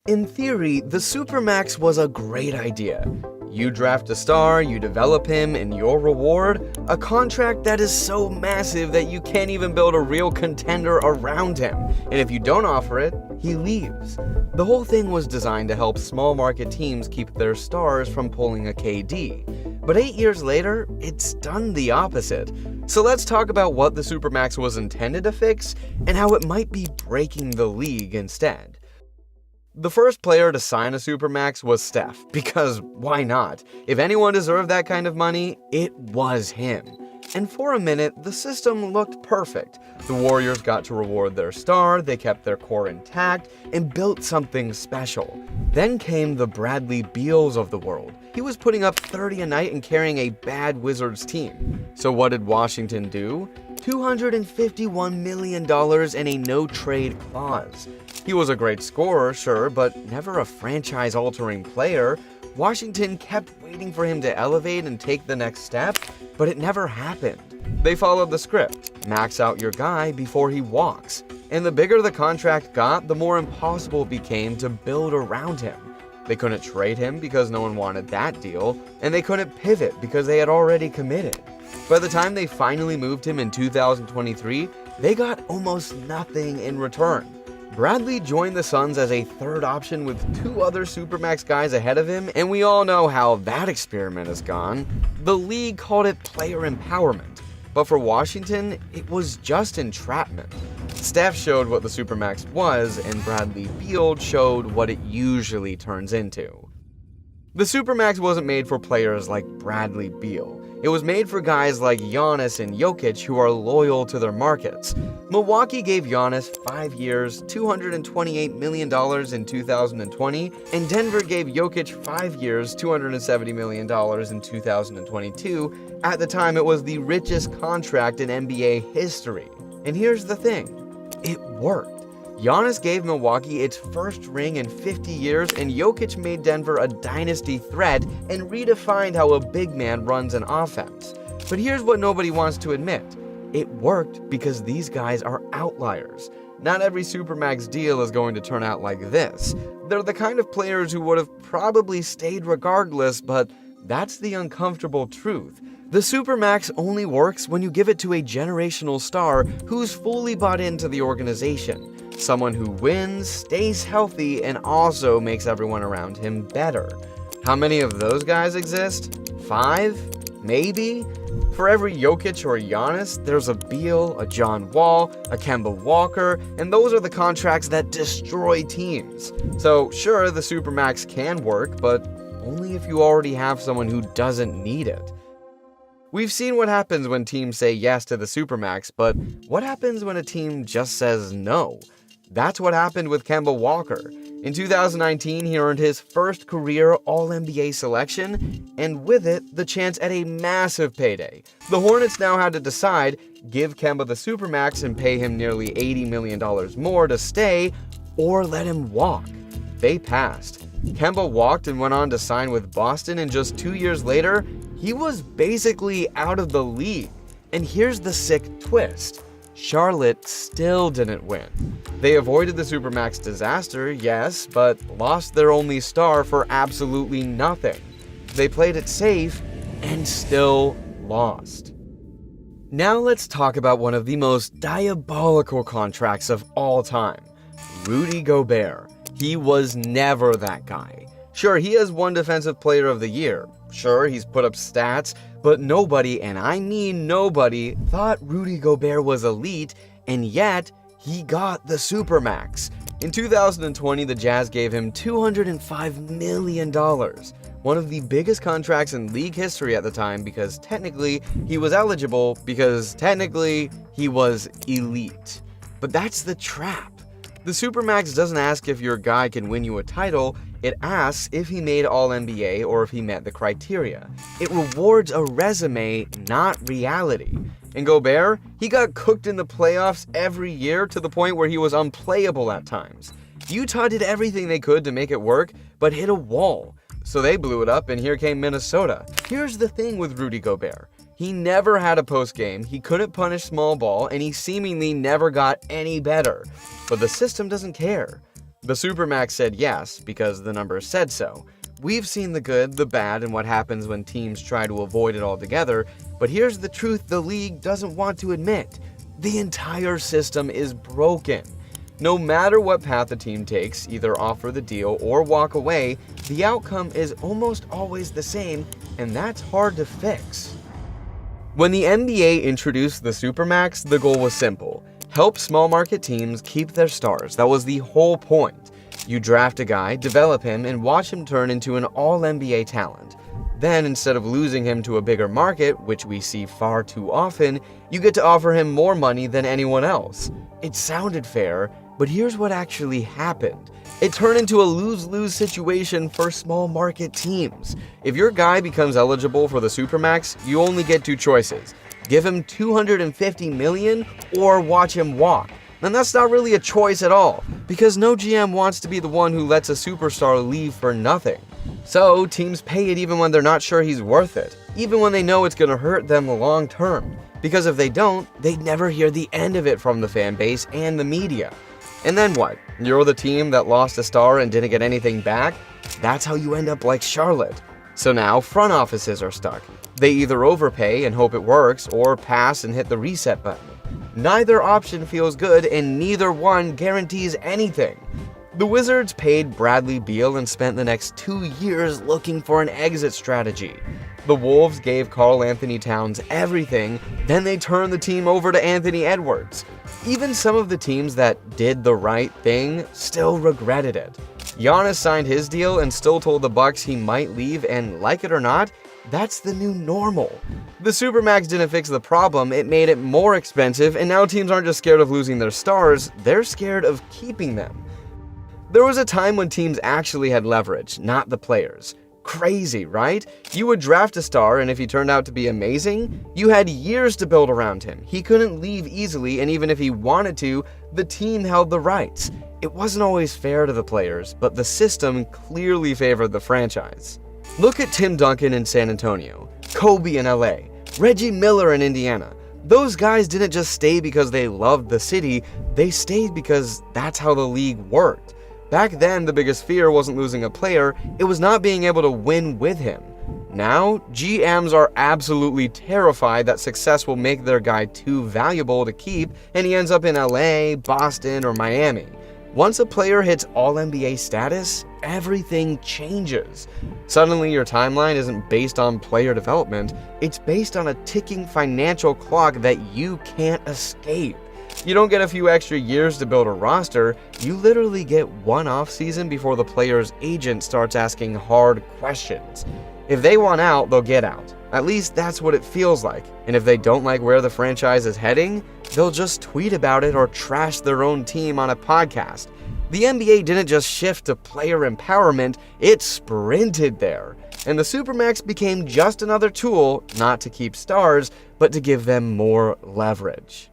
In theory, the Supermax was a great idea. You draft a star, you develop him, and your reward? A contract that is so massive that you can't even build a real contender around him. And if you don't offer it, he leaves. The whole thing was designed to help small market teams keep their stars from pulling a KD. But 8 years later, it's done the opposite. So let's talk about what the Supermax was intended to fix and how it might be breaking the league instead. The first player to sign a Supermax was Steph, because why not? If anyone deserved that kind of money, it was him. And for a minute, the system looked perfect. The Warriors got to reward their star, they kept their core intact, and built something special. Then came the Bradley Beals of the world. He was putting up 30 a night and carrying a bad Wizards team. So what did Washington do? $251 million and a no-trade clause. He was a great scorer, sure, but never a franchise-altering player. Washington kept waiting for him to elevate and take the next step, but it never happened. They followed the script: max out your guy before he walks. And the bigger the contract got, the more impossible it became to build around him. They couldn't trade him because no one wanted that deal, and they couldn't pivot because they had already committed. By the time they finally moved him in 2023, they got almost nothing in return. Bradley joined the Suns as a third option with 2 other Supermax guys ahead of him, and we all know how that experiment has gone. The league called it player empowerment, but for Washington, it was just entrapment. Steph showed what the Supermax was, and Bradley Beal showed what it usually turns into. The Supermax wasn't made for players like Bradley Beal. It was made for guys like Giannis and Jokic who are loyal to their markets. Milwaukee gave Giannis 5 years, $228 million in 2020, and Denver gave Jokic 5 years, $270 million in 2022. At the time, it was the richest contract in NBA history. And here's the thing, it worked. Giannis gave Milwaukee its first ring in 50 years, and Jokic made Denver a dynasty threat and redefined how a big man runs an offense. But here's what nobody wants to admit. It worked because these guys are outliers. Not every Supermax deal is going to turn out like this. They're the kind of players who would have probably stayed regardless, but that's the uncomfortable truth. The Supermax only works when you give it to a generational star who's fully bought into the organization. Someone who wins, stays healthy, and also makes everyone around him better. How many of those guys exist? 5? Maybe? For every Jokic or Giannis, there's a Beal, a John Wall, a Kemba Walker, and those are the contracts that destroy teams. So sure, the Supermax can work, but only if you already have someone who doesn't need it. We've seen what happens when teams say yes to the Supermax, but what happens when a team just says no? That's what happened with Kemba Walker. In 2019, he earned his first career All-NBA selection, and with it, the chance at a massive payday. The Hornets now had to decide, give Kemba the Supermax and pay him nearly $80 million more to stay, or let him walk. They passed. Kemba walked and went on to sign with Boston, and just 2 years later, he was basically out of the league. And here's the sick twist. Charlotte still didn't win. They avoided the Supermax disaster, yes, but lost their only star for absolutely nothing. They played it safe and still lost. Now let's talk about one of the most diabolical contracts of all time, Rudy Gobert. He was never that guy. Sure, he has won Defensive Player of the Year. Sure, he's put up stats, but nobody, and I mean nobody, thought Rudy Gobert was elite, and yet he got the Supermax. In 2020, the Jazz gave him $205 million, one of the biggest contracts in league history at the time because technically he was eligible because technically he was elite. But that's the trap. The Supermax doesn't ask if your guy can win you a title, it asks if he made All-NBA or if he met the criteria. It rewards a resume, not reality. And Gobert, he got cooked in the playoffs every year to the point where he was unplayable at times. Utah did everything they could to make it work, but hit a wall. So they blew it up, and here came Minnesota. Here's the thing with Rudy Gobert. He never had a post-game, he couldn't punish small ball, and he seemingly never got any better. But the system doesn't care. The Supermax said yes, because the numbers said so. We've seen the good, the bad, and what happens when teams try to avoid it altogether, but here's the truth the league doesn't want to admit. The entire system is broken. No matter what path the team takes, either offer the deal or walk away, the outcome is almost always the same, and that's hard to fix. When the NBA introduced the Supermax, the goal was simple. Help small market teams keep their stars. That was the whole point. You draft a guy, develop him, and watch him turn into an all-NBA talent. Then, instead of losing him to a bigger market, which we see far too often, you get to offer him more money than anyone else. It sounded fair, but here's what actually happened. It turned into a lose-lose situation for small market teams. If your guy becomes eligible for the Supermax, you only get two choices. Give him $250 million or watch him walk. And that's not really a choice at all, because no GM wants to be the one who lets a superstar leave for nothing. So teams pay it even when they're not sure he's worth it, even when they know it's going to hurt them long term. Because if they don't, they'd never hear the end of it from the fan base and the media. And then what? You're the team that lost a star and didn't get anything back? That's how you end up like Charlotte. So now front offices are stuck. They either overpay and hope it works, or pass and hit the reset button. Neither option feels good, and neither one guarantees anything. The Wizards paid Bradley Beal and spent the next 2 years looking for an exit strategy. The Wolves gave Karl Anthony Towns everything, then they turned the team over to Anthony Edwards. Even some of the teams that did the right thing still regretted it. Giannis signed his deal and still told the Bucks he might leave, and like it or not, that's the new normal. The Supermax didn't fix the problem, it made it more expensive, and now teams aren't just scared of losing their stars, they're scared of keeping them. There was a time when teams actually had leverage, not the players. Crazy, right? You would draft a star, and if he turned out to be amazing, you had years to build around him. He couldn't leave easily, and even if he wanted to, the team held the rights. It wasn't always fair to the players, but the system clearly favored the franchise. Look at Tim Duncan in San Antonio, Kobe in LA, Reggie Miller in Indiana. Those guys didn't just stay because they loved the city, they stayed because that's how the league worked. Back then, the biggest fear wasn't losing a player, it was not being able to win with him. Now, GMs are absolutely terrified that success will make their guy too valuable to keep, and he ends up in LA, Boston, or Miami. Once a player hits All-NBA status, everything changes. Suddenly your timeline isn't based on player development, it's based on a ticking financial clock that you can't escape. You don't get a few extra years to build a roster, you literally get one off-season before the player's agent starts asking hard questions. If they want out, they'll get out. At least that's what it feels like. And if they don't like where the franchise is heading, they'll just tweet about it or trash their own team on a podcast. The NBA didn't just shift to player empowerment, it sprinted there. And the Supermax became just another tool, not to keep stars, but to give them more leverage.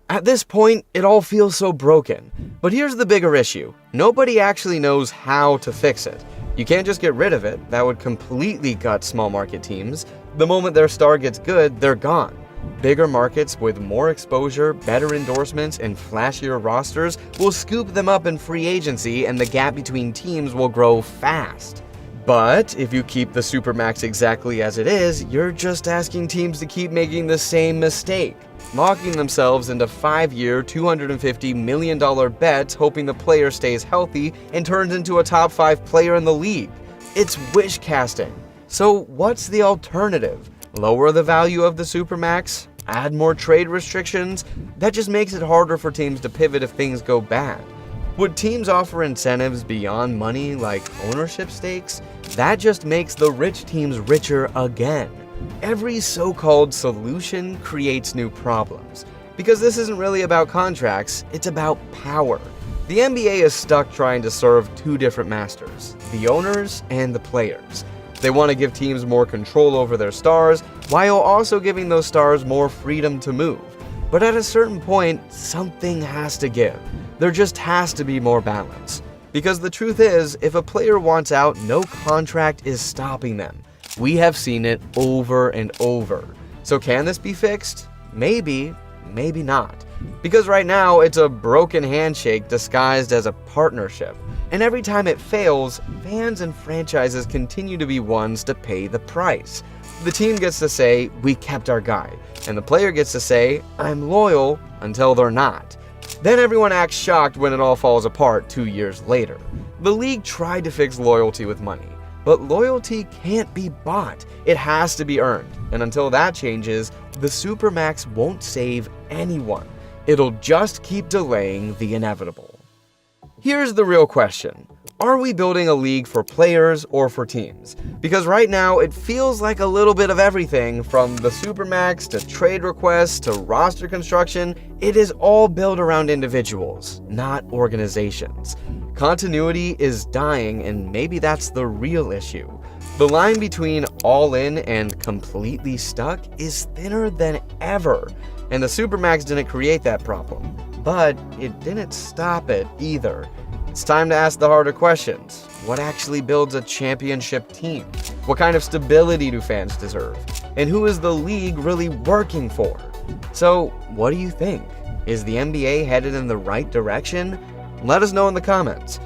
At this point, it all feels so broken. But here's the bigger issue. Nobody actually knows how to fix it. You can't just get rid of it, that would completely gut small market teams. The moment their star gets good, they're gone. Bigger markets with more exposure, better endorsements, and flashier rosters will scoop them up in free agency, and the gap between teams will grow fast. But if you keep the Supermax exactly as it is, you're just asking teams to keep making the same mistake, locking themselves into 5-year, $250 million bets hoping the player stays healthy and turns into a top 5 player in the league. It's wish casting. So what's the alternative? Lower the value of the Supermax? Add more trade restrictions? That just makes it harder for teams to pivot if things go bad. Would teams offer incentives beyond money like ownership stakes? That just makes the rich teams richer again. Every so-called solution creates new problems. Because this isn't really about contracts, it's about power. The NBA is stuck trying to serve two different masters, the owners and the players. They want to give teams more control over their stars, while also giving those stars more freedom to move. But at a certain point, something has to give. There just has to be more balance. Because the truth is, if a player wants out, no contract is stopping them. We have seen it over and over. So can this be fixed? Maybe, maybe not. Because right now, it's a broken handshake disguised as a partnership. And every time it fails, fans and franchises continue to be ones to pay the price. The team gets to say, "We kept our guy," and the player gets to say, "I'm loyal," until they're not. Then everyone acts shocked when it all falls apart 2 years later. The league tried to fix loyalty with money, but loyalty can't be bought. It has to be earned, and until that changes, the Supermax won't save anyone. It'll just keep delaying the inevitable. Here's the real question. Are we building a league for players or for teams? Because right now, it feels like a little bit of everything, from the Supermax to trade requests to roster construction. It is all built around individuals, not organizations. Continuity is dying, and maybe that's the real issue. The line between all in and completely stuck is thinner than ever, and the Supermax didn't create that problem, but it didn't stop it either. It's time to ask the harder questions. What actually builds a championship team? What kind of stability do fans deserve? And who is the league really working for? So, what do you think? Is the NBA headed in the right direction? Let us know in the comments.